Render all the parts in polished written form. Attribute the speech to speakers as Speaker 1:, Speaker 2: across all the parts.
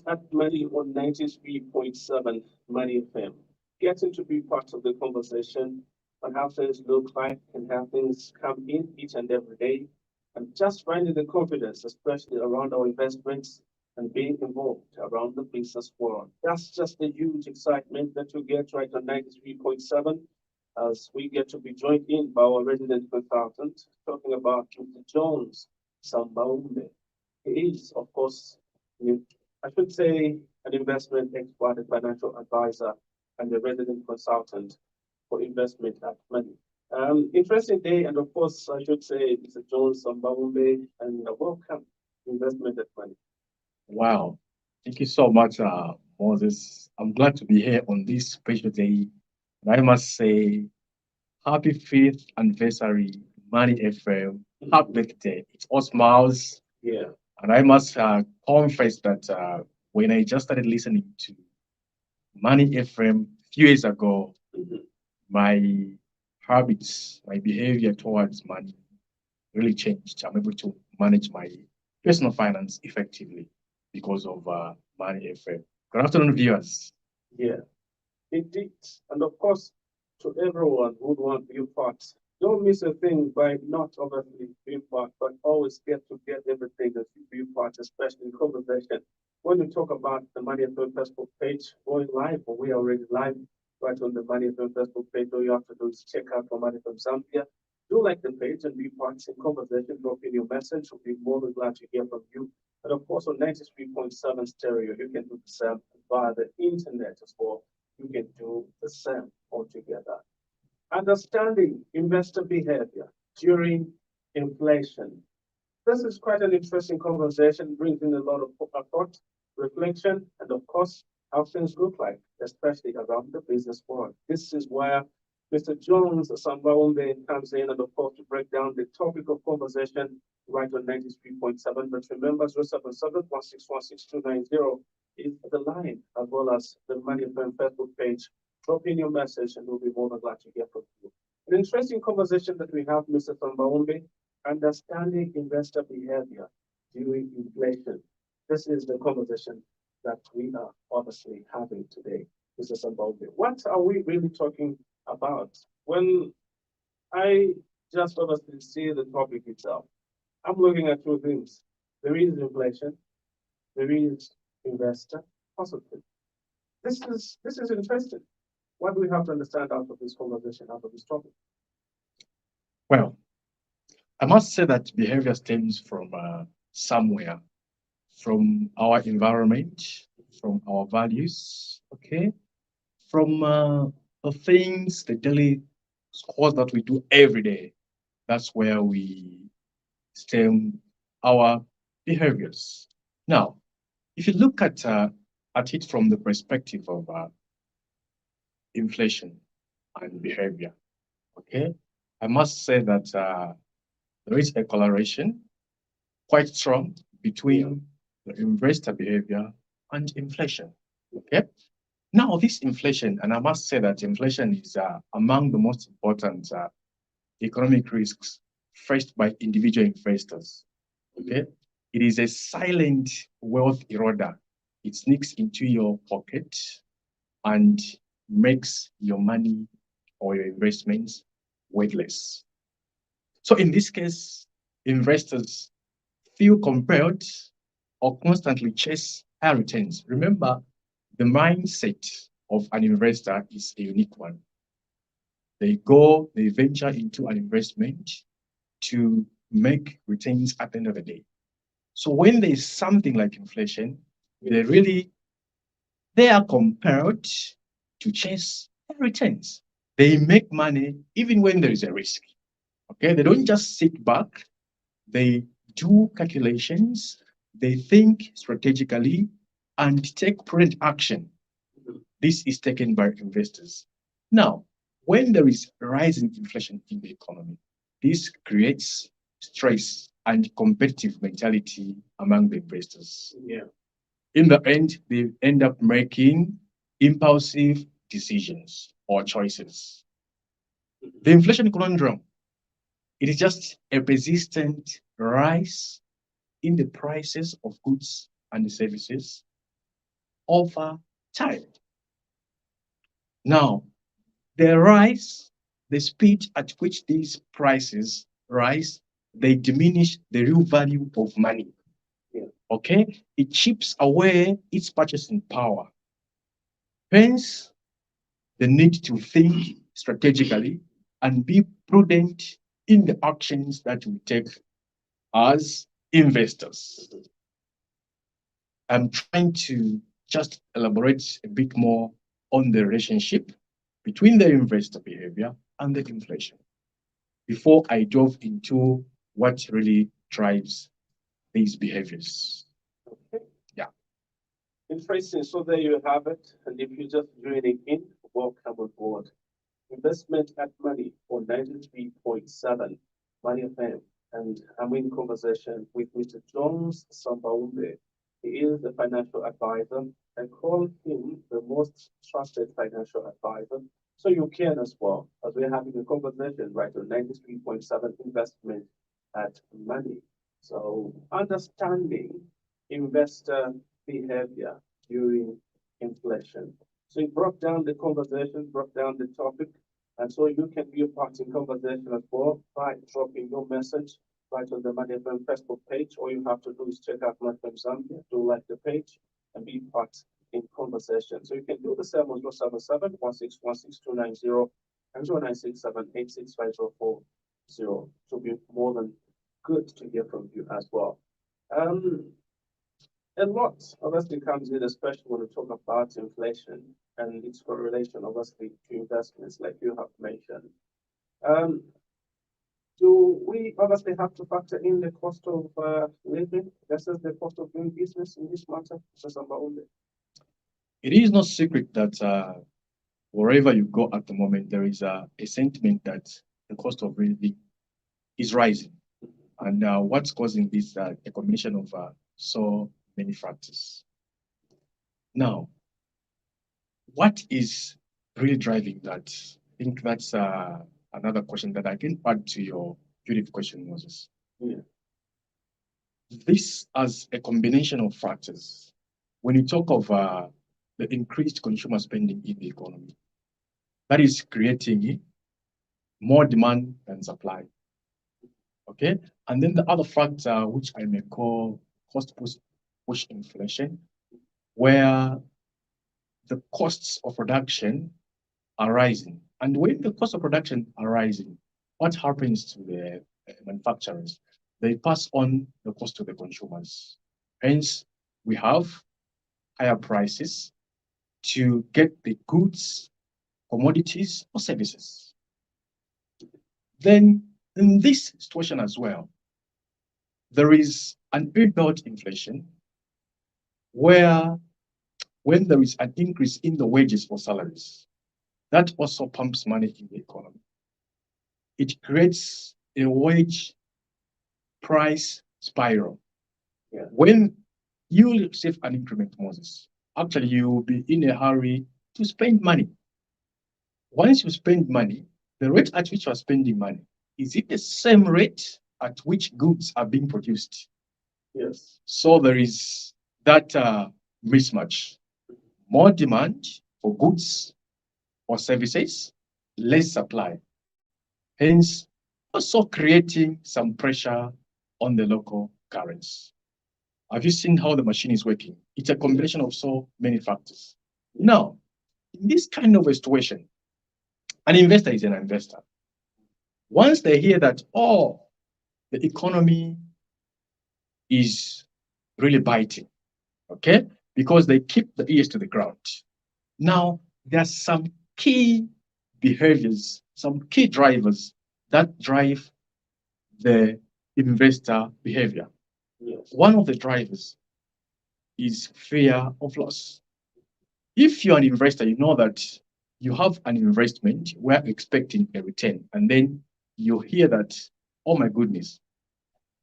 Speaker 1: at Money on 93.7 Money FM. Getting to be part of the conversation on how things look like and how things come in each and every day, and just finding the confidence, especially around our investments and being involved around the business world. That's just the huge excitement that you get right on 93.7 as we get to be joined in by our resident consultant talking about Mr. Jones Sambaombe. He is, of course, I should say, an investment expert and financial advisor and a resident consultant for investment at Money. Interesting day, and of course, I should say, Mr. Jones Sambaombe, and welcome to Investment at Money.
Speaker 2: Wow. Thank you so much, Moses. I'm glad to be here on this special day. And I must say, happy 5th anniversary, Money FM. Happy birthday. It's all smiles.
Speaker 1: Yeah.
Speaker 2: And I must confess that when I just started listening to Money FM a few years ago,
Speaker 1: Mhm.
Speaker 2: my habits, my behavior towards money really changed. I'm able to manage my personal finance effectively because of Money FM. Good afternoon, viewers.
Speaker 1: Yeah. Indeed. And of course, to everyone who would want to be part, don't miss a thing by not obviously being part, but always get everything that you be part, especially in conversation. When we talk about the Money and Film Facebook page going live, or we are already live right on the Money and Film Facebook page, all you have to do is check out for Money from Zambia. Do like the page and be part in conversation, drop in your message. We'll be more than glad to hear from you. And of course, on 93.7 stereo, you can do the same via the internet as well. You can do the same altogether. Understanding investor behavior during inflation. This is quite an interesting conversation, brings in a lot of thought, reflection, and of course, how things look like, especially around the business world. This is where Mr. Jones Sambaombe comes in, and of course, to break down the topic of conversation right on 93.7. But remember, 077 is the line, as well as the Money Firm Facebook page. Drop in your message, and we'll be more than glad to hear from you. An interesting conversation that we have, Mr. Sambaombe, understanding investor behavior during inflation. This is the conversation that we are obviously having today. Mr. Sambaombe, what are we really talking about? When I just obviously see the topic itself, I'm looking at two things. There is inflation, there is investor, possibly. This is interesting. What do we have to understand out of this conversation, out of this topic?
Speaker 2: Well, I must say that behavior stems from somewhere, from our environment, from our values, okay, from the things, the daily scores that we do every day. That's where we stem our behaviors. Now, if you look at it from the perspective of inflation and behavior, okay, I must say that there is a correlation quite strong between the investor behavior and inflation. Okay. Now, this inflation, and I must say that inflation is among the most important economic risks faced by individual investors. Okay. It is a silent wealth eroder. It sneaks into your pocket and makes your money or your investments weightless. So in this case, investors feel compelled or constantly chase high returns. Remember, the mindset of an investor is a unique one. They venture into an investment to make returns at the end of the day. So when there is something like inflation, they are compelled to chase high returns. They make money even when there is a risk. Okay, they don't just sit back, they do calculations, they think strategically, and take prudent action. This is taken by investors. Now, when there is rising inflation in the economy, this creates stress and competitive mentality among the investors.
Speaker 1: Yeah.
Speaker 2: In the end, they end up making impulsive decisions or choices. The inflation conundrum, it is just a persistent rise in the prices of goods and services over time. Now, the speed at which these prices rise, they diminish the real value of money.
Speaker 1: Yeah.
Speaker 2: Okay? It chips away its purchasing power. Hence, the need to think strategically and be prudent in the actions that we take as investors. I'm trying to just elaborate a bit more on the relationship between the investor behavior and the inflation before I dove into what really drives these behaviors.
Speaker 1: Okay.
Speaker 2: Yeah.
Speaker 1: Interesting. So there you have it. And if you're just joining in, welcome on board. Investment at Money on 93.7 Money FM. And I'm in conversation with Mr. Jones Sambaombe. He is the financial advisor. I call him the most trusted financial advisor. So you can as well, as we're having a conversation right on 93.7 Investment at Money. So understanding investor behavior during inflation. So you broke down the conversation, broke down the topic, and so you can be a part in conversation as well by dropping your message right on the Money FM Facebook page. All you have to do is check out Money FM Zambia, do like the page, and be part in conversation. So you can do the same on 077 1616290 and 0967865040. To be more than good to hear from you as well. Um, a lot obviously comes in, especially when we talk about inflation and its correlation, obviously, to investments, like you have mentioned. Um, do we obviously have to factor in the cost of living versus the cost of doing business in this matter, Mr. Sambaombe?
Speaker 2: It is no secret that wherever you go at the moment, there is a sentiment that the cost of living is rising. And what's causing this? A combination of so many factors. Now, what is really driving that? I think that's another question that I can add to your beautiful question, Moses.
Speaker 1: Yeah.
Speaker 2: This as a combination of factors. When you talk of the increased consumer spending in the economy, that is creating more demand than supply. Okay, and then the other factor, which I may call cost push inflation, where the costs of production are rising. And when the cost of production are rising, what happens to the manufacturers? They pass on the cost to the consumers. Hence, we have higher prices to get the goods, commodities, or services. Then, in this situation as well, there is an inbuilt inflation where when there is an increase in the wages or salaries, that also pumps money in the economy. It creates a wage price spiral.
Speaker 1: Yeah.
Speaker 2: When you receive an increment, Moses, actually you will be in a hurry to spend money. Once you spend money, the rate at which you are spending money, is it the same rate at which goods are being produced?
Speaker 1: Yes.
Speaker 2: So there is that mismatch. More demand for goods or services, less supply. Hence, also creating some pressure on the local currency. Have you seen how the machine is working? It's a combination of so many factors. Now, in this kind of a situation, an investor is an investor. Once they hear that, oh, the economy is really biting, okay, because they keep the ears to the ground. Now, there are some key behaviors, some key drivers that drive the investor behavior.
Speaker 1: Yes.
Speaker 2: One of the drivers is fear of loss. If you're an investor, you know that you have an investment, we're expecting a return, and then you hear that, oh my goodness,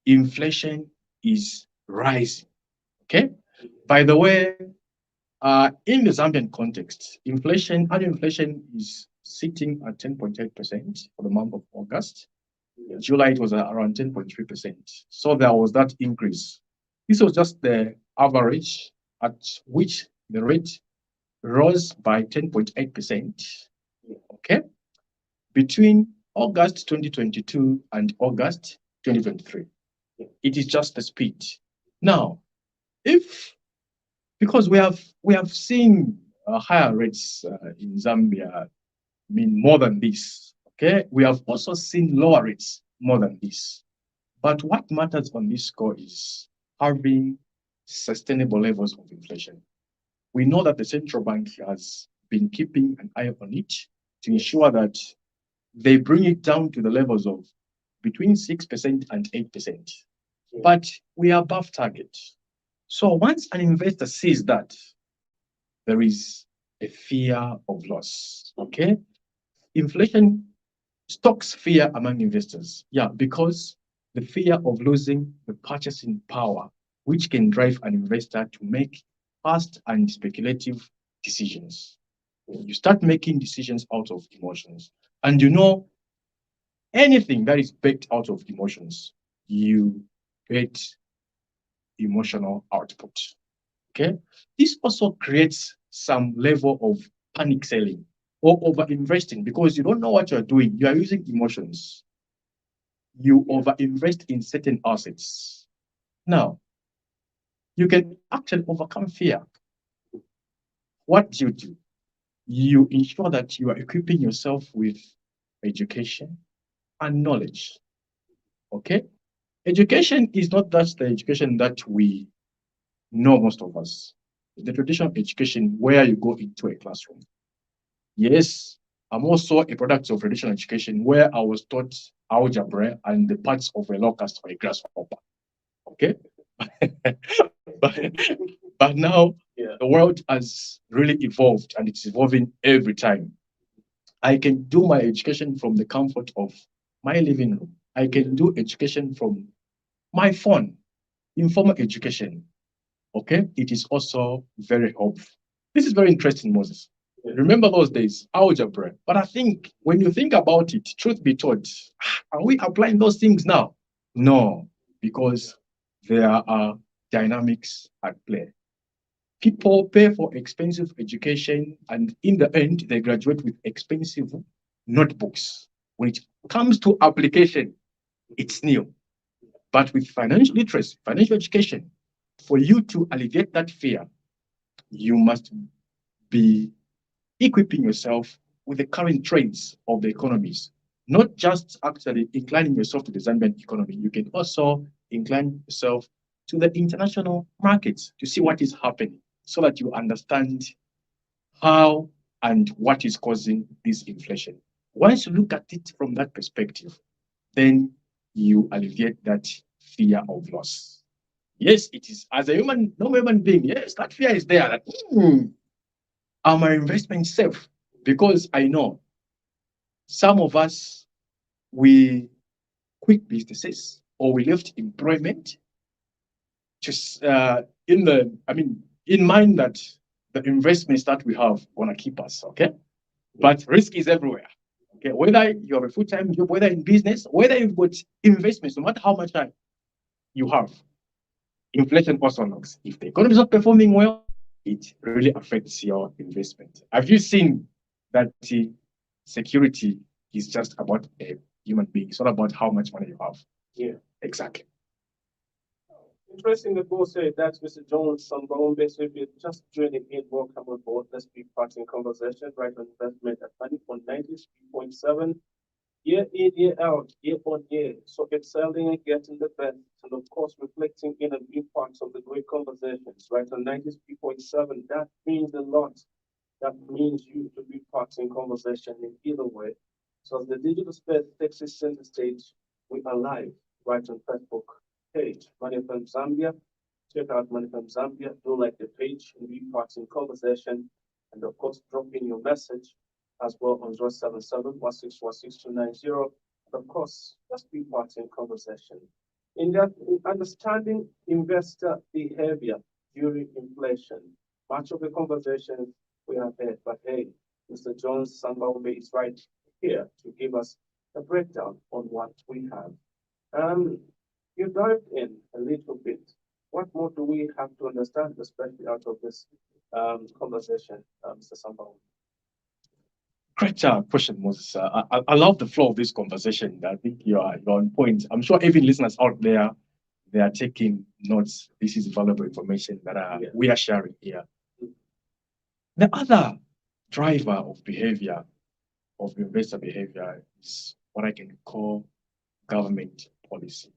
Speaker 2: inflation is rising. Okay. By the way, in the Zambian context, annual inflation is sitting at 10.8% for the month of August.
Speaker 1: Yes.
Speaker 2: July, it was around 10.3%. So there was that increase. This was just the average at which the rate rose by 10.8%. Okay, between August 2022 and August 2023. It is just the speed. Now, if because we have seen higher rates in Zambia, I mean more than this. Okay, we have also seen lower rates more than this. But what matters on this score is having sustainable levels of inflation. We know that the central bank has been keeping an eye on it to ensure that they bring it down to the levels of between 6% and 8%. But we are above target. So once an investor sees that, there is a fear of loss. Okay? Inflation stokes fear among investors. Yeah, because the fear of losing the purchasing power, which can drive an investor to make fast and speculative decisions. You start making decisions out of emotions. And anything that is baked out of emotions, you get emotional output. Okay. This also creates some level of panic selling or over investing because you don't know what you're doing. You are using emotions. You over invest in certain assets. Now, you can actually overcome fear. What do? You ensure that you are equipping yourself with education and knowledge. Okay. Education is not just the education that we know, most of us. The traditional education where you go into a classroom. Yes, I'm also a product of traditional education where I was taught algebra and the parts of a locust or a grasshopper. Okay. but, but now the world has really evolved and it's evolving every time. I can do my education from the comfort of my living room. I can do education from my phone, informal education. Okay, it is also very helpful. This is very interesting, Moses. Remember those days, algebra. But I think when you think about it, truth be told, are we applying those things now? No, because there are dynamics at play. People pay for expensive education, and in the end, they graduate with expensive notebooks. When it comes to application, it's new. But with financial literacy, financial education, for you to alleviate that fear, you must be equipping yourself with the current trends of the economies, not just actually inclining yourself to the Zambian economy. You can also incline yourself to the international markets to see what is happening so that you understand how and what is causing this inflation. Once you look at it from that perspective, then you alleviate that fear of loss. Yes, it is. As a normal human being, yes, that fear is there. That, are my investments safe? Because I know some of us, we quit businesses or we left employment just in mind that the investments that we have gonna keep us, okay? But risk is everywhere. Okay, whether you have a full-time job, whether in business, whether you've got investments, no matter how much time you have, inflation also knocks. If the economy is not performing well, it really affects your investment. Have you seen that security is just about a human being? It's not about how much money you have.
Speaker 1: Yeah.
Speaker 2: Exactly.
Speaker 1: Interesting that both said that's Mr. Jones Sambaombe. So if you're just joining in, welcome on board. Let's be part in conversation right on investment at money on 93.7. Year in, year out, year on year. So excelling and getting the best. And of course, reflecting in and being parts of the great conversations, right? On 93.7, that means a lot. That means you to be part in conversation in either way. So as the digital space takes its center stage, we are live right on Facebook page, Money from Zambia. Check out Money from Zambia. Do like the page and be part in conversation. And of course, drop in your message as well on 077 Of course, just be part in conversation. In understanding investor behavior during inflation, much of the conversation we have had, but hey, Mr. Jones Sambaombe is right here to give us a breakdown on what we have. Um, you dived in a little bit. What more do we have to understand, especially out of this conversation, Mr. Sambaombe.
Speaker 2: Great question, Moses. I love the flow of this conversation. I think you're on point. I'm sure even listeners out there, they are taking notes. This is valuable information that we are sharing here. The other driver of behavior, of investor behavior, is what I can call government policy.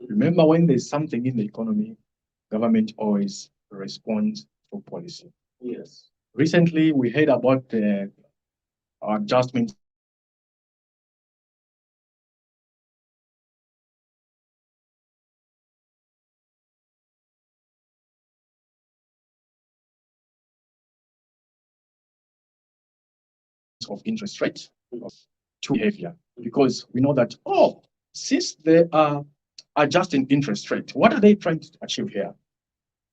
Speaker 2: Remember, when there's something in the economy, government always responds through policy.
Speaker 1: Yes.
Speaker 2: Recently, we heard about the adjustments of interest rate to behavior, because we know that, since they are adjusting interest rate, what are they trying to achieve here?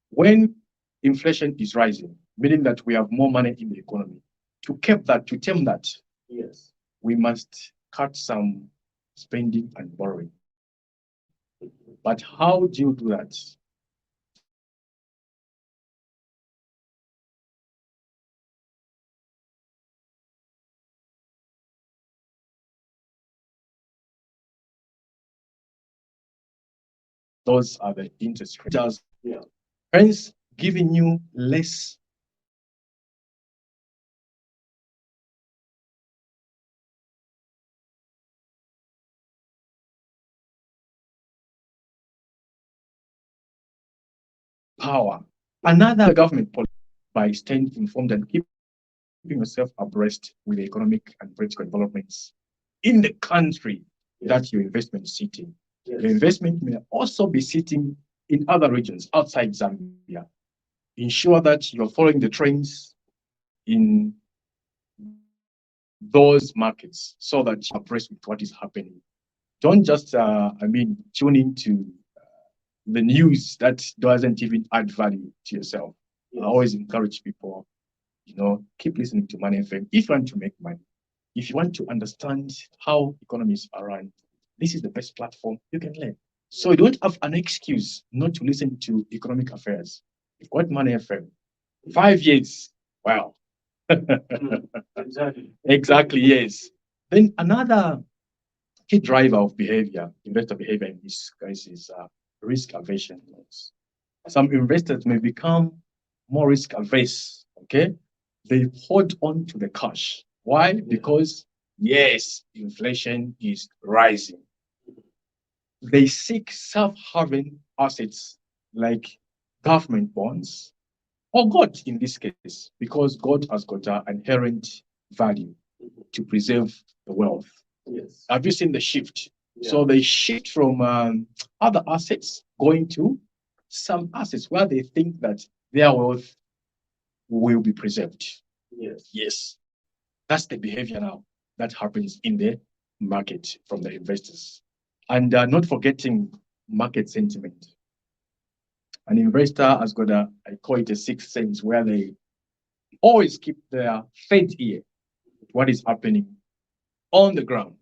Speaker 2: When inflation is rising, meaning that we have more money in the economy, to tame that,
Speaker 1: yes,
Speaker 2: we must cut some spending and borrowing. But how do you do that? Those are the interest rates.
Speaker 1: Yeah.
Speaker 2: Hence, giving you less power. Another government policy by staying informed and keeping yourself abreast with the economic and political developments in the country that your investment is sitting.
Speaker 1: Yes.
Speaker 2: Your investment may also be sitting in other regions outside Zambia. Ensure that you're following the trends in those markets so that you're abreast with what is happening. Don't just, tune into the news that doesn't even add value to yourself.
Speaker 1: Yes.
Speaker 2: I always encourage people, keep listening to Money FM if you want to make money. If you want to understand how economies are run, this is the best platform you can learn. So you don't have an excuse not to listen to economic affairs. You've got Money FM. 5 years. Wow.
Speaker 1: Exactly.
Speaker 2: Exactly, yes. Then another key driver of behavior, investor behavior in this case, is risk aversion. Some investors may become more risk averse. Okay, they hold on to the cash. Why? Because yes, inflation is rising. They seek safe-haven assets like government bonds or gold in this case, because gold has got an inherent value to preserve the wealth.
Speaker 1: Yes.
Speaker 2: Have you seen the shift?
Speaker 1: Yeah.
Speaker 2: So they shift from other assets going to some assets where they think that their wealth will be preserved.
Speaker 1: Yes.
Speaker 2: Yes. That's the behavior now that happens in the market from the investors. And not forgetting market sentiment. An investor has got I call it a sixth sense, where they always keep their third ear what is happening on the ground.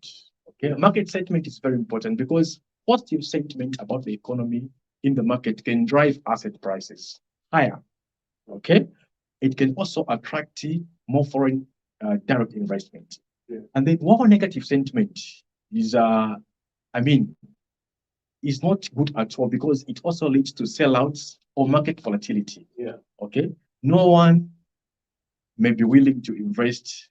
Speaker 2: Okay, market sentiment is very important because positive sentiment about the economy in the market can drive asset prices higher. Okay, it can also attract more foreign direct investment.
Speaker 1: Yeah.
Speaker 2: And then more negative sentiment is, is not good at all because it also leads to sellouts or market volatility.
Speaker 1: Yeah.
Speaker 2: Okay, no one may be willing to invest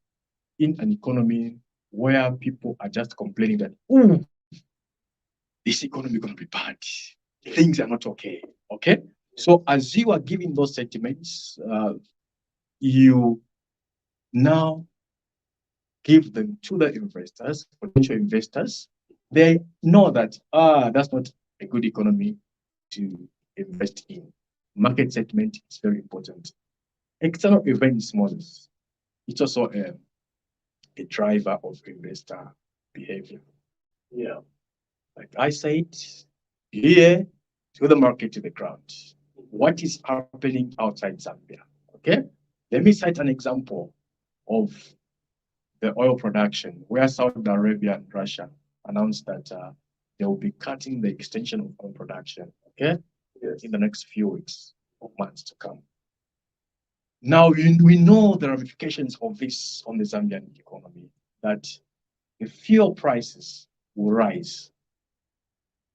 Speaker 2: in an economy where people are just complaining that, oh, this economy is going to be bad. Things are not okay. Okay. So as you are giving those sentiments, you now give them to the investors, potential investors. They know that, that's not a good economy to invest in. Market sentiment is very important. External events models, it's also a driver of investor behavior.
Speaker 1: Yeah.
Speaker 2: Like I said, here to the market, to the ground. What is happening outside Zambia? Okay, let me cite an example of the oil production where Saudi Arabia and Russia announced that they will be cutting the extension of oil production. Okay,
Speaker 1: Yes.
Speaker 2: in the next few weeks or months to come. Now we know the ramifications of this on the Zambian economy, that the fuel prices will rise,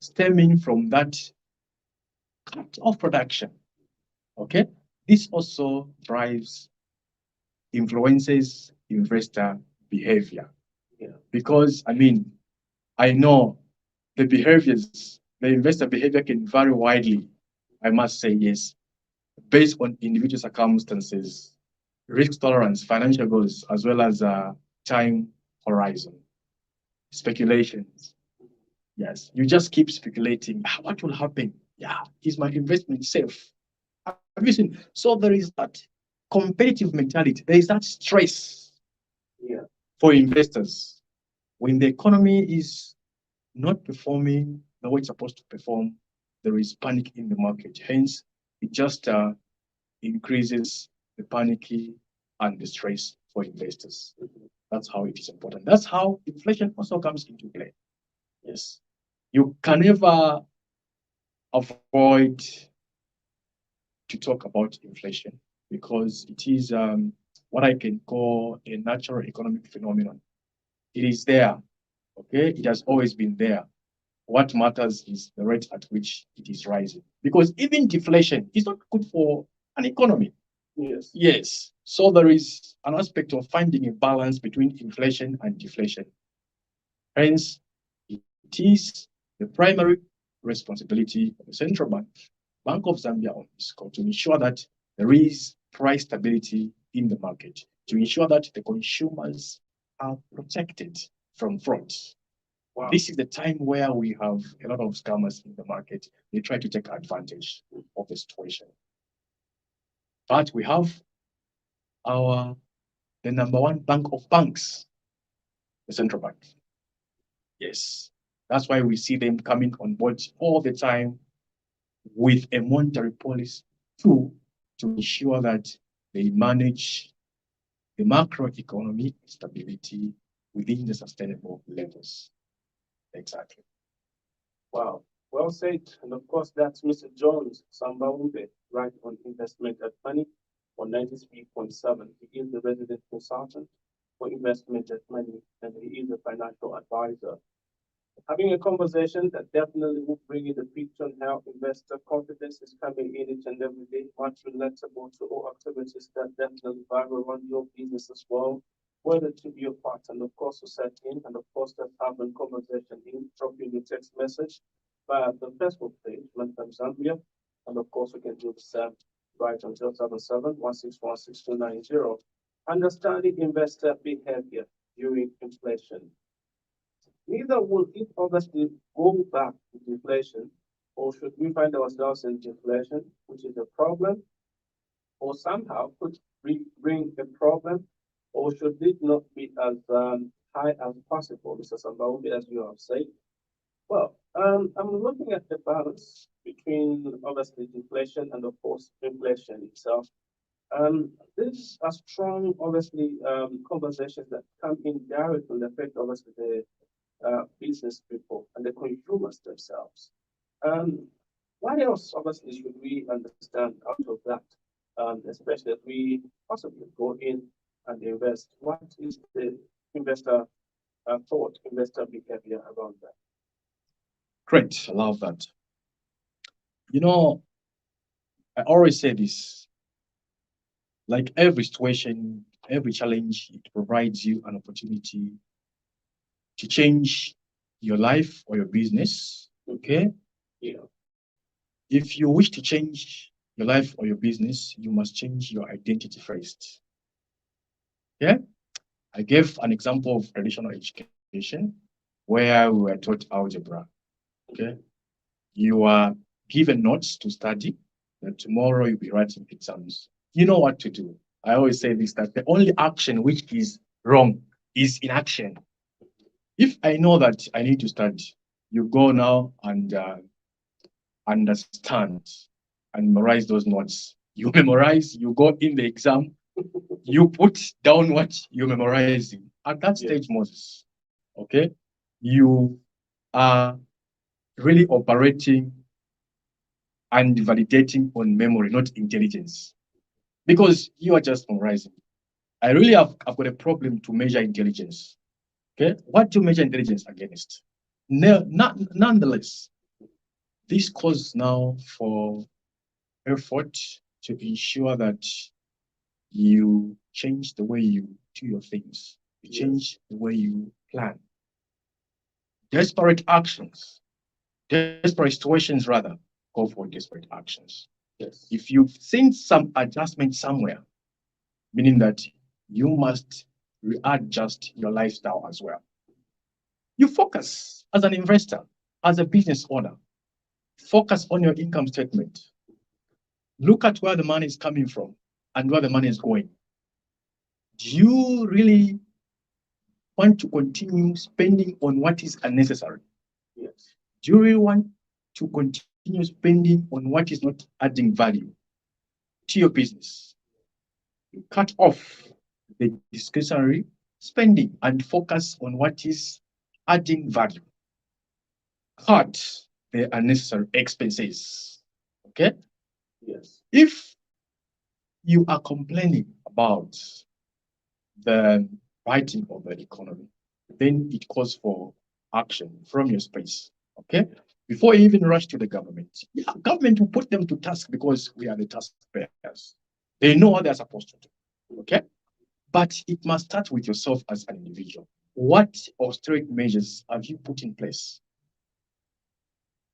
Speaker 2: stemming from that cut of production. Okay, this also drives, influences investor behavior.
Speaker 1: Yeah.
Speaker 2: Because I know the investor behavior can vary widely. I must say yes, based on individual circumstances, risk tolerance, financial goals, as well as time horizon. Speculations. Yes, you just keep speculating. What will happen? Yeah, is my investment safe? Have you seen? So there is that competitive mentality. There is that stress,
Speaker 1: Yeah.
Speaker 2: for investors. When the economy is not performing the way it's supposed to perform, there is panic in the market. Hence, it just increases the panic and the stress for investors. That's how it is important. That's how inflation also comes into play. Yes. You can never avoid to talk about inflation because it is what I can call a natural economic phenomenon. It is there, okay? It has always been there. What matters is the rate at which it is rising. Because even deflation is not good for an economy.
Speaker 1: Yes.
Speaker 2: Yes. So there is an aspect of finding a balance between inflation and deflation. Hence, it is the primary responsibility of the central bank, Bank of Zambia on this call, to ensure that there is price stability in the market, to ensure that the consumers are protected from fraud. Wow. This is the time where we have a lot of scammers in the market. They try to take advantage of the situation. But we have the number one bank of banks, the central bank. Yes. That's why we see them coming on board all the time with a monetary policy tool to ensure that they manage the macroeconomic stability within the sustainable levels. Exactly.
Speaker 1: Wow. Well said. And of course, that's Mr. Jones Sambaombe, right on investment at money on 93.7. He is the resident consultant for investment at money, and he is a financial advisor. Having a conversation that definitely will bring in the picture on how investor confidence is coming in each and every day, much relatable to all activities that definitely viral around your business as well. Whether to be a part and of course to set in and of course that having conversation in, drop in your text message via the Facebook page, Mantam Zambia. And of course we can do the same right on 077 Understanding investor behavior during inflation. Neither will it obviously go back to deflation, or should we find ourselves in deflation, which is a problem, or somehow could bring a problem, or should it not be as high as possible, Mr. Sambaombe, as you have said? Well, I'm looking at the balance between obviously deflation and of course inflation itself. There's a strong, obviously, conversations that come in directly affect obviously the business people and the consumers themselves. Um, what else, obviously, should we understand out of that, especially if we possibly go in and invest? What is the investor thought, investor behavior around that?
Speaker 2: Great. I love that. You know, I always say this, like every situation, every challenge, it provides you an opportunity to change your life or your business. Okay.
Speaker 1: Yeah.
Speaker 2: If you wish to change your life or your business, you must change your identity first. Yeah. I gave an example of traditional education where we were taught algebra. Okay. You are given notes to study, and tomorrow you'll be writing exams. You know what to do. I always say this, that the only action which is wrong is inaction. If I know that I need to study, you go now and understand and memorize those notes. You memorize, you go in the exam, you put down what you're memorizing. At that stage, Moses, okay, you are really operating and validating on memory, not intelligence. because you are just summarizing. I really I've got a problem to measure intelligence. Okay, what do you measure intelligence against? No, nonetheless, this calls now for effort to ensure that you change the way you do your things, you change the way you plan. Desperate actions, desperate situations rather, call for desperate actions.
Speaker 1: Yes.
Speaker 2: If you've seen some adjustment somewhere, meaning that you must readjust your lifestyle as well. You focus as an investor, as a business owner, focus on your income statement. Look at where the money is coming from and where the money is going. Do you really want to continue spending on what is unnecessary?
Speaker 1: Yes.
Speaker 2: Do you really want to continue spending on what is not adding value to your business? You cut off the discretionary spending and focus on what is adding value. Cut the unnecessary expenses. Okay?
Speaker 1: Yes.
Speaker 2: If you are complaining about the writing of the economy, then it calls for action from your space. Okay? Before you even rush to the government, yeah, government will put them to task because we are the taxpayers. They know what they're supposed to do. Okay? But it must start with yourself as an individual. What austerity measures have you put in place?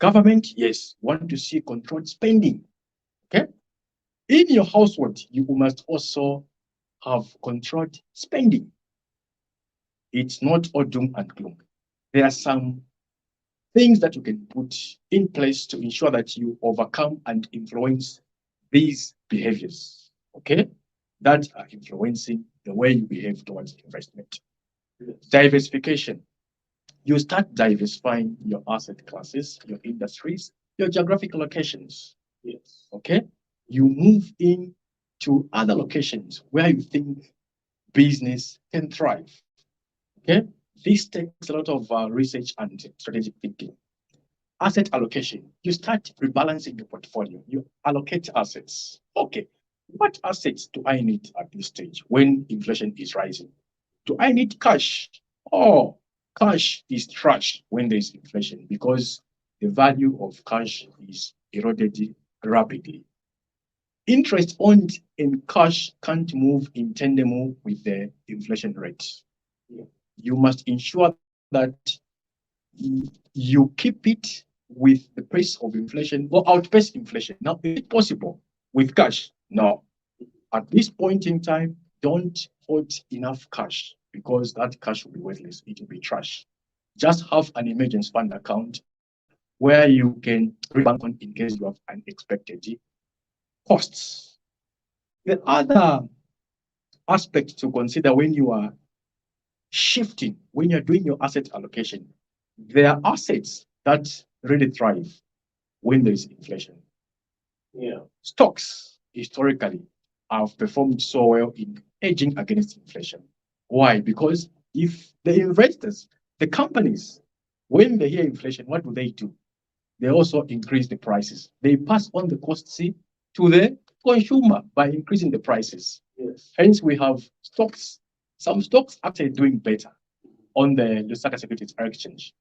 Speaker 2: Government, yes, want to see controlled spending. Okay? In your household, you must also have controlled spending. It's not all doom and gloom. There are some things that you can put in place to ensure that you overcome and influence these behaviors, okay, that are influencing the way you behave towards investment.
Speaker 1: Yes.
Speaker 2: Diversification. You start diversifying your asset classes, your industries, your geographic locations.
Speaker 1: Yes.
Speaker 2: Okay? You move in to other locations where you think business can thrive. Okay? This takes a lot of research and strategic thinking. Asset allocation. You start rebalancing your portfolio. You allocate assets. Okay. What assets do I need at this stage when inflation is rising? Do I need cash? Oh, cash is trash when there's inflation because the value of cash is eroded rapidly. Interest earned in cash can't move in tandem with the inflation rate. You must ensure that you keep it with the pace of inflation or outpace inflation. Now, is it possible with cash? No. At this point in time, don't hold enough cash because that cash will be worthless. It will be trash. Just have an emergency fund account where you can rebank on in case you have unexpected costs. The other aspect to consider when you are shifting, when you're doing your asset allocation, there are assets that really thrive when there is inflation.
Speaker 1: Yeah.
Speaker 2: Stocks historically have performed so well in hedging against inflation. Why? Because if the investors, the companies, when they hear inflation, what do? They also increase the prices. They pass on the costs to the consumer by increasing the prices.
Speaker 1: Yes.
Speaker 2: Hence, we have stocks. Some stocks actually doing better on the Lusaka Securities Exchange.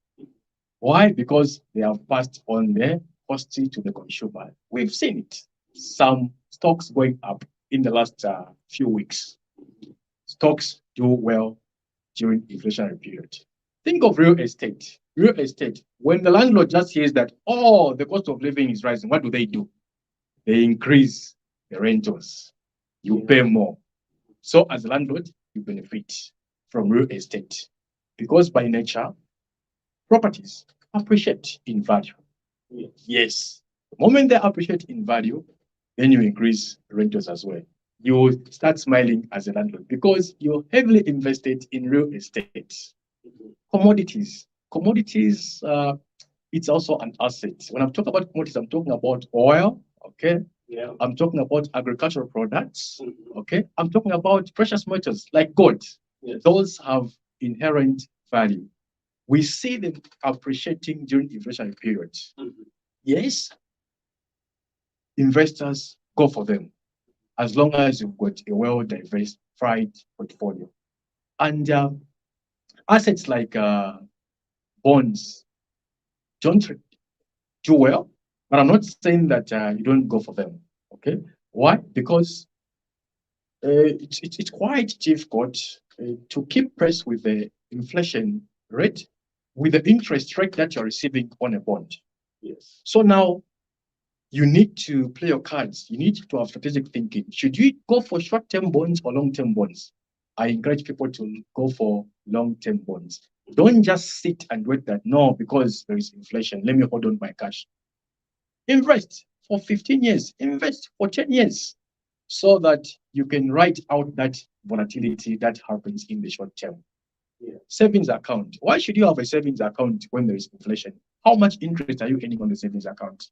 Speaker 2: Why? Because they have passed on the cost to the consumer. We've seen it. Some stocks going up in the last few weeks. Stocks do well during inflationary period. Think of real estate. Real estate, when the landlord just hears that, oh, the cost of living is rising, what do? They increase the rentals. You pay more. So as a landlord, you benefit from real estate because by nature, properties appreciate in value. Yes. The moment they appreciate in value, then you increase rentals as well. You start smiling as a landlord because you're heavily invested in real estate. Commodities. Commodities, it's also an asset. When I'm talking about commodities, I'm talking about oil, okay?
Speaker 1: Yeah.
Speaker 2: I'm talking about agricultural products, okay? I'm talking about precious metals like gold.
Speaker 1: Yes.
Speaker 2: Those have inherent value. We see them appreciating during inflation periods. Yes, investors go for them. as long as you've got a well-diversified portfolio. And assets like bonds don't do well, but I'm not saying that you don't go for them. Okay, why? Because it's quite difficult to keep pace with the inflation rate, with the interest rate that you're receiving on a bond.
Speaker 1: Yes.
Speaker 2: So now you need to play your cards. You need to have strategic thinking. Should you go for short-term bonds or long-term bonds? I encourage people to go for long-term bonds. Don't just sit and wait that, no, because there is inflation, let me hold on my cash. Invest for 15 years, invest for 10 years, so that you can write out that volatility that happens in the short term.
Speaker 1: Yeah.
Speaker 2: Savings account. Why should you have a savings account when there is inflation? How much interest are you earning on the savings account?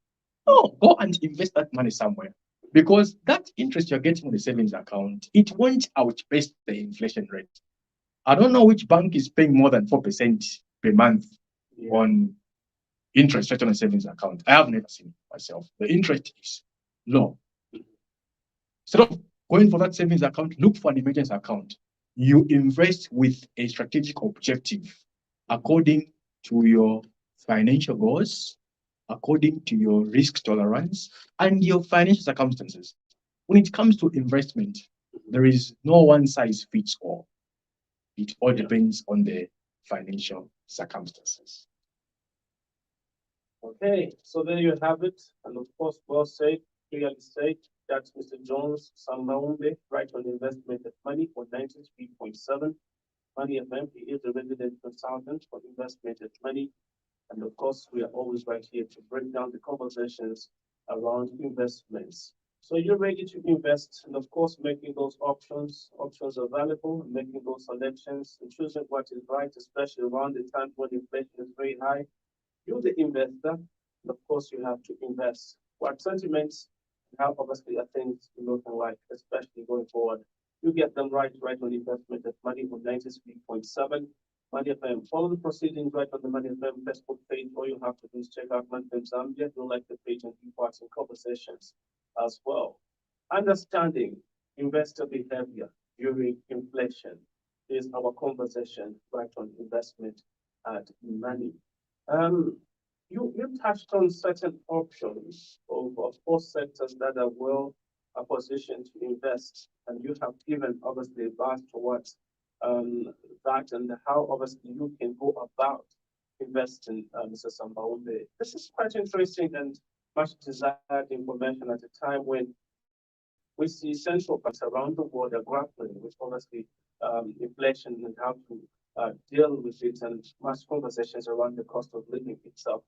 Speaker 2: Oh, go and invest that money somewhere, because that interest you're getting on the savings account, it won't outpace the inflation rate. I don't know which bank is paying more than 4% per month on interest rate on a savings account. I have never seen it myself. The interest is low. Instead of going for that savings account, look for an emergency account. You invest with a strategic objective according to your financial goals, according to your risk tolerance, and your financial circumstances. When it comes to investment, there is no one size fits all. It all depends on the financial circumstances.
Speaker 1: Okay, so there you have it. And of course, well said, clearly said. That's Mr. Jones Sambaombe, right on investment of money for 93.7. Money FM, he is a resident consultant for investment of money. And of course, we are always right here to break down the conversations around investments. So you're ready to invest, and of course, making those options available, making those selections, and choosing what is right, especially around the time when inflation is very high. You're the investor, and of course, you have to invest. What sentiments and how obviously are things looking like, especially going forward. You get them right on investment at Money on 93.7. Money FM. Follow the proceedings right on the Money FM Facebook page. All you have to do is check out Money FM Zambia. Do like the page and be part in conversations as well. Understanding investor behavior during inflation is our conversation right on investment and money. Um, you touched on certain options of four sectors that are well positioned to invest, and you have given obviously advice towards that and how obviously you can go about investing, Mr. Sambaombe. This is quite interesting and much desired information at a time when we see central banks around the world are grappling with obviously inflation and how to deal with it, and much conversations around the cost of living itself.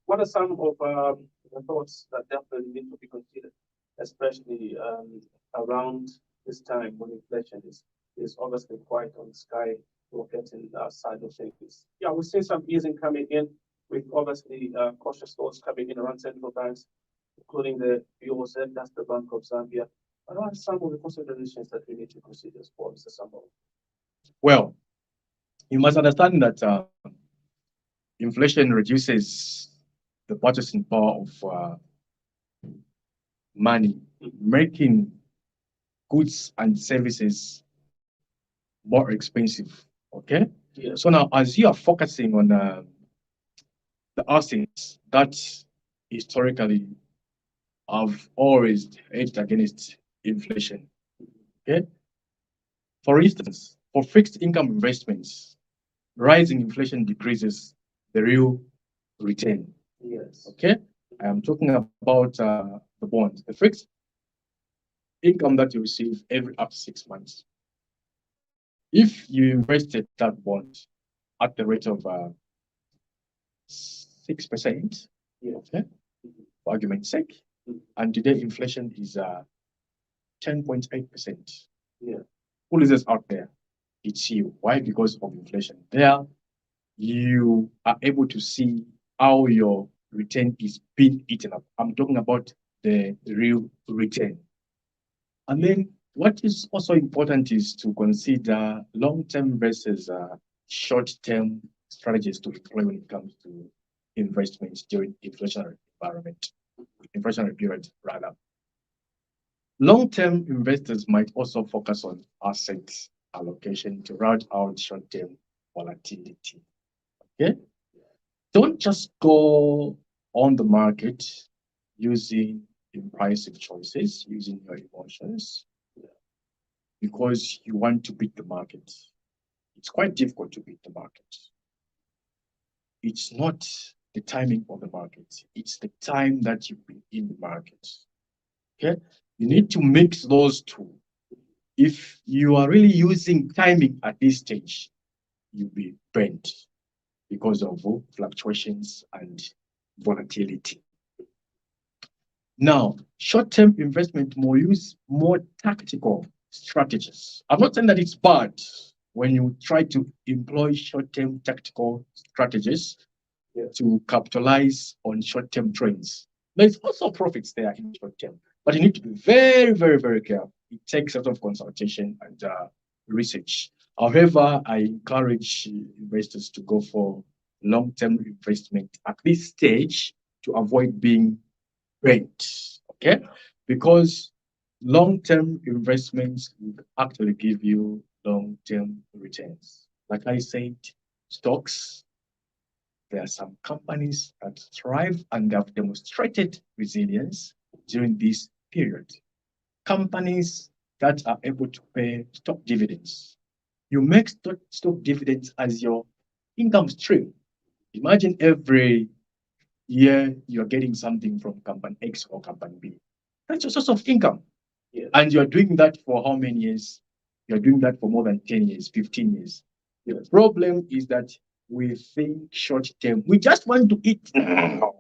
Speaker 1: What are some of the thoughts that definitely need to be considered, especially around this time when inflation is obviously quite on the sky rocketing side of things? Yeah, we've seen some easing coming in with obviously cautious thoughts coming in around central banks, including the BOZ, that's the Bank of Zambia. What are some of the considerations that we need to consider for Mr. Sambo?
Speaker 2: Well, you must understand that inflation reduces the purchasing power of money, making goods and services more expensive. Okay.
Speaker 1: Yeah.
Speaker 2: So now, as you are focusing on the assets that historically have always hedged against inflation. Okay. For instance, for fixed income investments, rising inflation decreases the real return.
Speaker 1: Yes.
Speaker 2: Okay. I am talking about the bonds, the fixed income that you receive every up to 6 months. If you invested that bond at the rate of 6%,
Speaker 1: Yeah.
Speaker 2: okay, for argument's sake, and today inflation is 10.8%.
Speaker 1: Yeah.
Speaker 2: Who loses out there? It's you. Why? Because of inflation. There, you are able to see how your return is being eaten up. I'm talking about the real return. And then what is also important is to consider long-term versus short-term strategies to employ when it comes to investments during inflationary environment, inflationary period rather. Long-term investors might also focus on asset allocation to route out short-term volatility. Okay? Don't just go on the market using impulsive choices, using your emotions, because you want to beat the market. It's quite difficult to beat the market. It's not the timing of the market, it's the time that you've been in the market. Okay? You need to mix those two. If you are really using timing at this stage, you'll be bent because of fluctuations and volatility. Now, short-term investment more use more tactical strategies. I'm not saying that it's bad when you try to employ short-term tactical strategies to capitalize on short-term trends. There's also profits there in short term, but you need to be very, very, very careful. It takes a lot of consultation and research. However, I encourage investors to go for long-term investment at this stage to avoid being bent. Okay, because long-term investments will actually give you long-term returns. Like I said, stocks, there are some companies that thrive and have demonstrated resilience during this period. Companies that are able to pay stock dividends. You make stock dividends as your income stream. Imagine every year you're getting something from company X or company B. That's your source of income.
Speaker 1: Yeah.
Speaker 2: And you're doing that for how many years? You're doing that for more than 10 years, 15 years. The problem is that we think short term. We just want to eat now.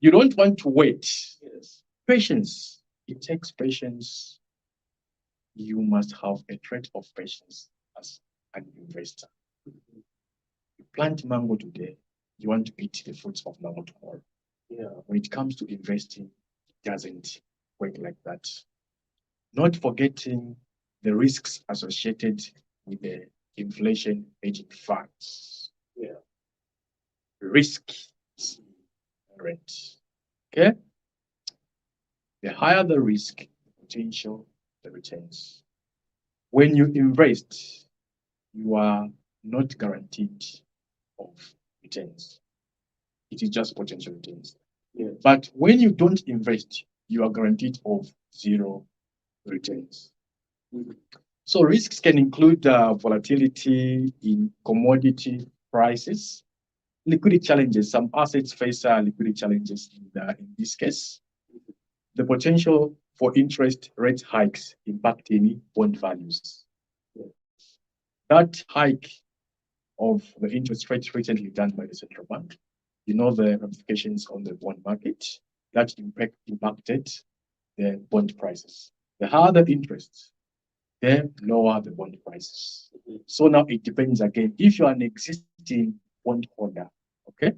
Speaker 2: You don't want to wait.
Speaker 1: Yes.
Speaker 2: Patience. It takes patience. You must have a trait of patience as an investor. You plant mango today, you want to eat the fruits of mango tomorrow.
Speaker 1: Yeah.
Speaker 2: When it comes to investing, it doesn't work like that. Not forgetting the risks associated with the inflation hedging funds.
Speaker 1: Yeah.
Speaker 2: Risk is inherent. Okay? The higher the risk, the potential, the returns. When you invest, you are not guaranteed of returns. It is just potential returns.
Speaker 1: Yeah.
Speaker 2: But when you don't invest, you are guaranteed of zero returns. So risks can include volatility in commodity prices, liquidity challenges. Some assets face liquidity challenges in this case. The potential for interest rate hikes impacting bond values. That hike of the interest rate recently done by the central bank, you know the ramifications on the bond market that impacted the bond prices. The higher the interest, the lower the bond prices. So now it depends again. If you are an existing bond holder, okay,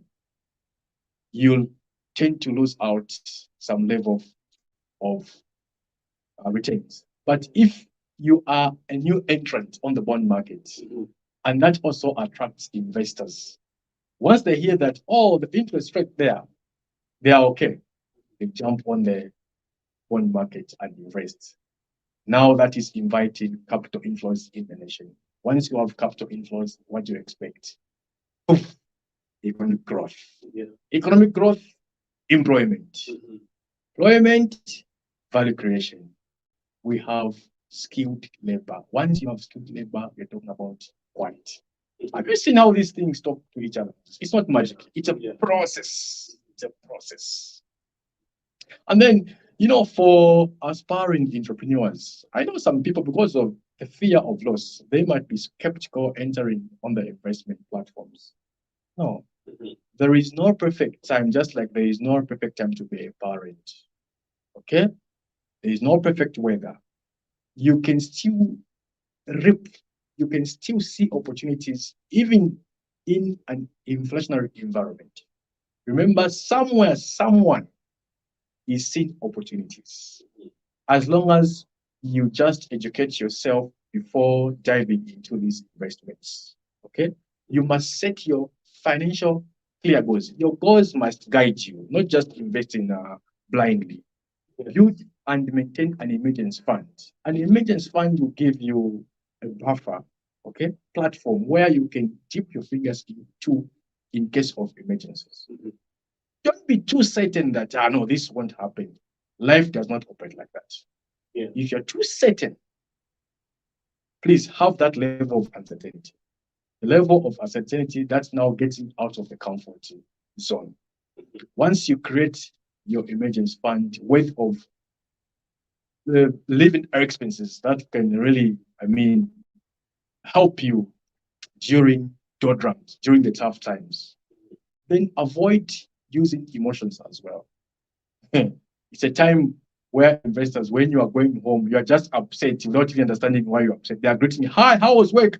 Speaker 2: you'll tend to lose out some level of returns. But if you are a new entrant on the bond market, and that also attracts investors, once they hear that, oh, the interest rate there, they are okay, they jump on the bond market and invest. Now that is inviting capital inflows in the nation. Once you have capital inflows, what do you expect? Poof, economic growth.
Speaker 1: Yeah.
Speaker 2: Economic growth, employment. Employment, value creation. We have skilled labor. Once you have skilled labor, you're talking about quality. Have you seen how these things talk to each other? It's not magic. It's a process. It's a process. And then, for aspiring entrepreneurs, I know some people, because of the fear of loss, they might be skeptical entering on the investment platforms. No, there is no perfect time, just like there is no perfect time to be a parent. Okay? There is no perfect weather. You can still reap, you can still see opportunities even in an inflationary environment. Remember, somewhere, someone is seeing opportunities. As long as you just educate yourself before diving into these investments. Okay? You must set your financial clear goals. Your goals must guide you, not just investing blindly. You and maintain an emergency fund. An emergency fund will give you a buffer, okay, platform where you can dip your fingers into in case of emergencies. Don't be too certain that, no, this won't happen. Life does not operate like that.
Speaker 1: Yeah.
Speaker 2: If you're too certain, please have that level of uncertainty. The level of uncertainty that's now getting out of the comfort zone. Once you create your emergency fund worth of the living expenses that can really, help you during doldrums, during the tough times, then avoid using emotions as well. It's a time where investors, when you are going home, you are just upset without even understanding why you're upset. They are greeting you, hi, how was work?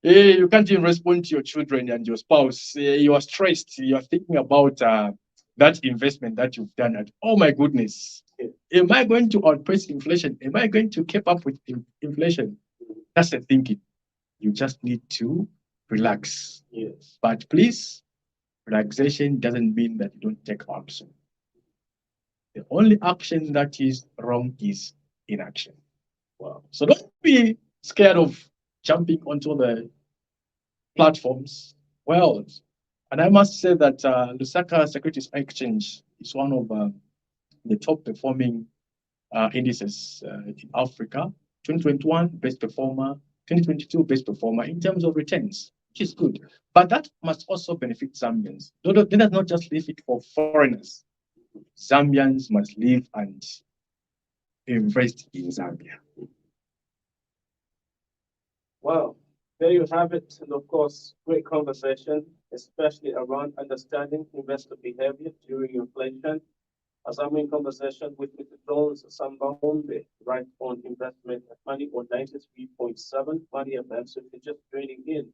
Speaker 2: Hey, you can't even respond to your children and your spouse. You are stressed. You are thinking about that investment that you've done. And, oh my goodness, am I going to outpace inflation? Am I going to keep up with inflation? That's the thinking. You just need to relax.
Speaker 1: Yes.
Speaker 2: But please, relaxation doesn't mean that you don't take action. The only action that is wrong is inaction. Wow. So don't be scared of jumping onto the platforms. Well, and I must say that Lusaka Securities Exchange is one of the top performing indices in Africa. 2021 best performer, 2022 best performer in terms of returns, which is good. But that must also benefit Zambians. Let us not just leave it for foreigners. Zambians must live and invest in Zambia.
Speaker 1: Well, there you have it. And of course, great conversation, especially around understanding investor behavior during inflation. As I'm in conversation with Mr. Jones Sambaombe, right on investment at Money on 93.7 Money FM. So if you're just joining in,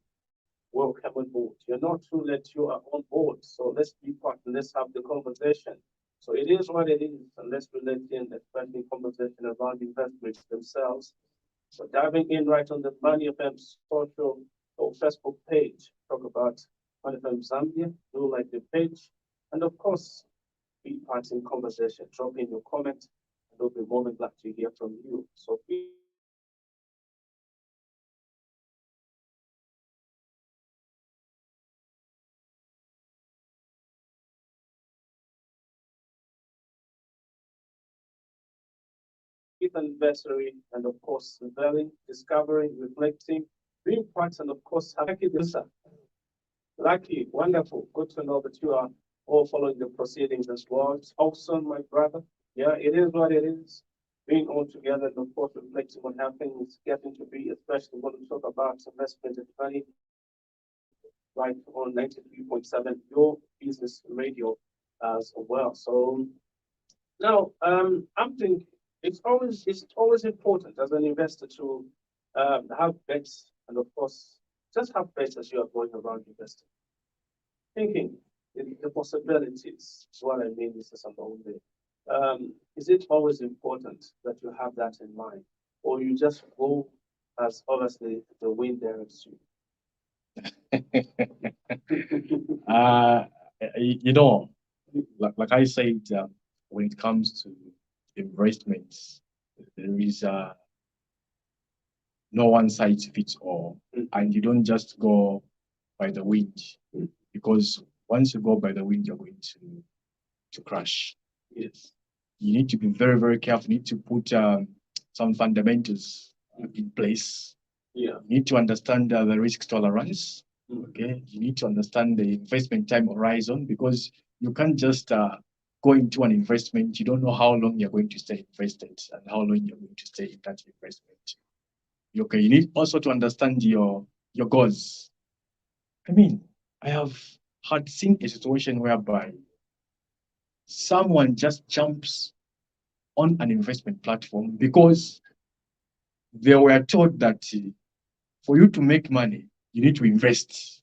Speaker 1: welcome on board. You're not too late, you are on board. So let's be part and let's have the conversation. So it is what it is, and let's relate in, especially conversation around investments themselves. So diving in right on the Money FM social or Facebook page, talk about Money FM Zambia, do like the page, and of course, be part in conversation. Drop in your comment, and we'll be more than glad to hear from you. So please anniversary, and of course, reveling, discovering, reflecting, being part, and of course, lucky this. Lucky, wonderful. Good to know that you are all following the proceedings as well. It's awesome, my brother. Yeah, it is what it is. Being all together and of course reflecting on how things getting to be, especially when we talk about investment and money, right on 93.7, your business radio as well. So now I'm thinking it's always important as an investor to have bets and of course just have bets as you are going around investing. Thinking the possibilities is what I mean, Mr. Sambaumbe. Is it always important that you have that in mind, or you just go as obviously the wind directs you?
Speaker 2: uh, you know, like I said, when it comes to investments, there is no one size fits all, and you don't just go by the wind, because once you go by the wind, you're going to crash.
Speaker 1: Yes.
Speaker 2: You need to be very, very careful. You need to put some fundamentals in place.
Speaker 1: Yeah.
Speaker 2: You need to understand the risk tolerance. Okay. You need to understand the investment time horizon, because you can't just go into an investment. You don't know how long you're going to stay invested and how long you're going to stay in that investment. Okay. You need also to understand your goals. I mean, I have had seen a situation whereby someone just jumps on an investment platform because they were told that for you to make money, you need to invest.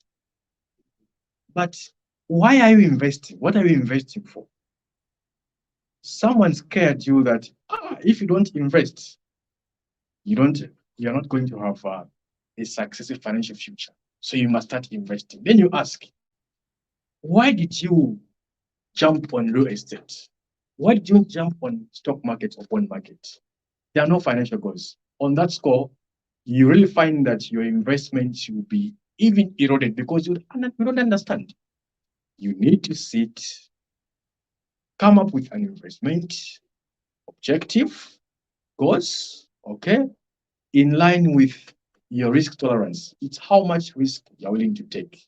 Speaker 2: But why are you investing? What are you investing for? Someone scared you that if you don't invest, you're not going to have a successful financial future. So you must start investing. Then you ask, why did you jump on real estate? Why did you jump on stock market or bond market? There are no financial goals. On that score, you really find that your investments will be even eroded because you don't understand. You need to sit, come up with an investment objective, goals, okay, in line with your risk tolerance. It's how much risk you're willing to take.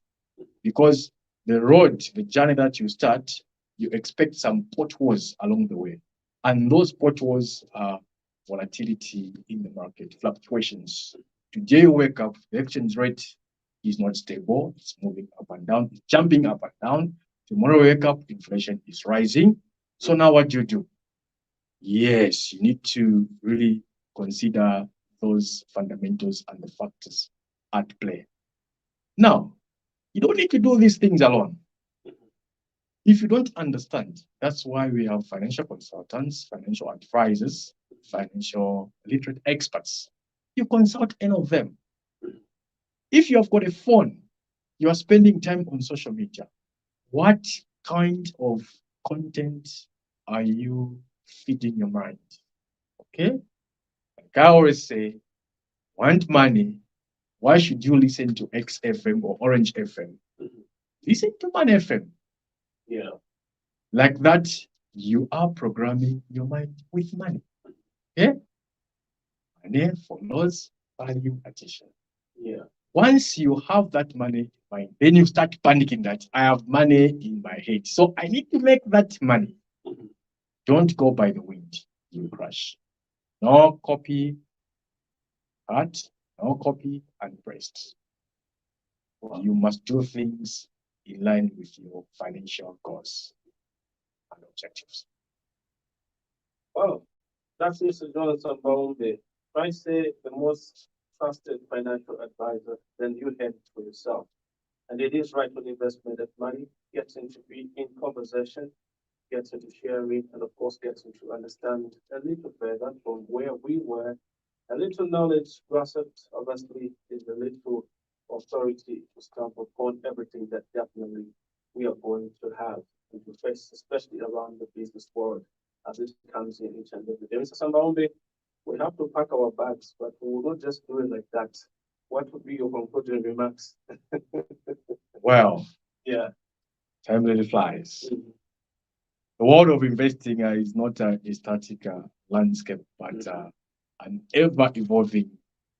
Speaker 2: Because the journey that you start, you expect some potholes along the way. And those potholes are volatility in the market, fluctuations. Today you wake up, the exchange rate is not stable, it's moving up and down, it's jumping up and down. Tomorrow you wake up, inflation is rising. So now what do you do? Yes, you need to really consider those fundamentals and the factors at play. Now, you don't need to do these things alone. If you don't understand, that's why we have financial consultants, financial advisors, financial literate experts. You consult any of them. If you have got a phone, you are spending time on social media. What kind of content are you feeding your mind? Okay? Like I always say, want money, why should you listen to XFM or Orange FM? Listen to Man FM.
Speaker 1: Yeah.
Speaker 2: Like that, you are programming your mind with money. Okay? Money follows value addition.
Speaker 1: Yeah.
Speaker 2: Once you have that money in mind, then you start panicking that I have money in my head. So I need to make that money. Don't go by the wind, you crash. No copy art, no copy and paste. You must do things in line with your financial goals and objectives.
Speaker 1: Well, that's Mr. Jonathan Baumbe. If I say the most trusted financial advisor, then you head for yourself. And it is right when investment of money gets into be in conversation, gets into sharing, and of course gets into understand a little further from where we were. A little knowledge grasped, obviously, is a little authority to stamp upon everything that definitely we are going to have and to face, especially around the business world as it comes in each and every day. Mr. Sambaombe, we have to pack our bags, but we will not just do it like that. What would be your concluding remarks?
Speaker 2: Well,
Speaker 1: Yeah.
Speaker 2: time really flies.
Speaker 1: Mhm.
Speaker 2: The world of investing is not a static landscape, but an ever evolving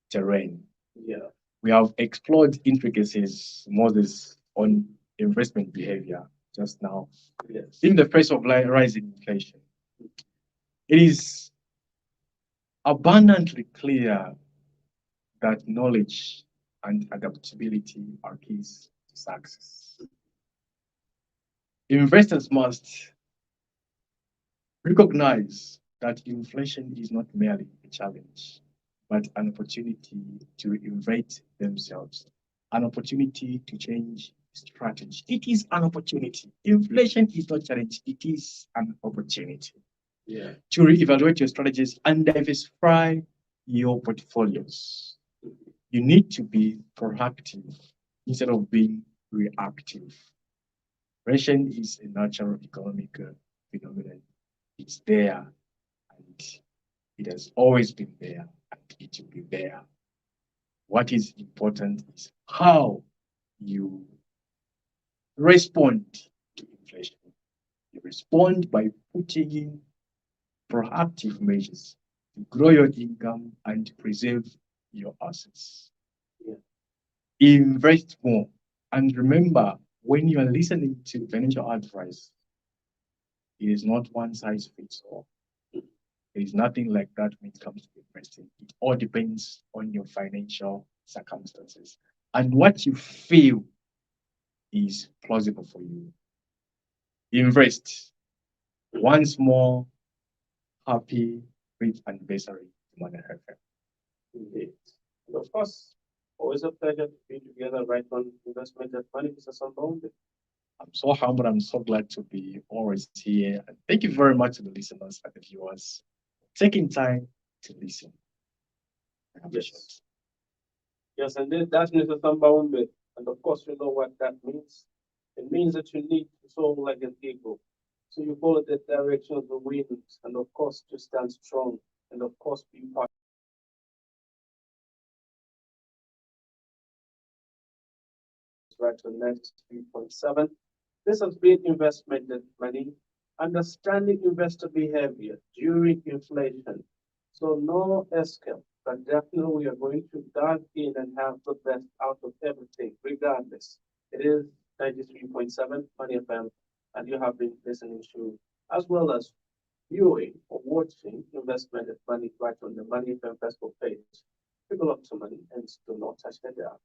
Speaker 2: terrain.
Speaker 1: Yeah.
Speaker 2: We have explored intricacies, Moses, on investment behavior just now.
Speaker 1: Yes.
Speaker 2: In the face of rising inflation, it is abundantly clear that knowledge and adaptability are keys to success. Investors must recognize that inflation is not merely a challenge, but an opportunity to reinvent themselves, an opportunity to change strategy. It is an opportunity. Inflation is not challenge, it is an opportunity.
Speaker 1: Yeah.
Speaker 2: To reevaluate your strategies and diversify your portfolios. You need to be proactive instead of being reactive. Inflation is a natural economic phenomenon. It's there and it has always been there and it will be there. What is important is how you respond to inflation. You respond by putting in proactive measures to grow your income and preserve your assets.
Speaker 1: Yeah.
Speaker 2: Invest more. And remember, when you are listening to financial advice, it is not one size fits all. There is nothing like that when it comes to investing. It all depends on your financial circumstances and what you feel is plausible for you. Invest. Once more, happy 5th anniversary to Mother FM.
Speaker 1: Indeed. And of course, always a pleasure to be together right on investment and money, Mr. Sambaombe.
Speaker 2: I'm so humbled. I'm so glad to be always here. And thank you very much to the listeners and the viewers taking time to listen. I appreciate
Speaker 1: Yes. Yes, and then that's Mr. Sambaombe. And of course, you know what that means. It means that you need to soar like an eagle. So you follow the direction of the wind, and of course, to stand strong, and of course, be part. Right to next 3.7. This has been investment money, understanding investor behavior during inflation. So no escape, but definitely we are going to dive in and have the best out of everything, regardless. It is 93.7 Money FM, and you have been listening to, as well as viewing or watching Investment Money right on the Money FM Facebook page. People up to money and do not touch the dial.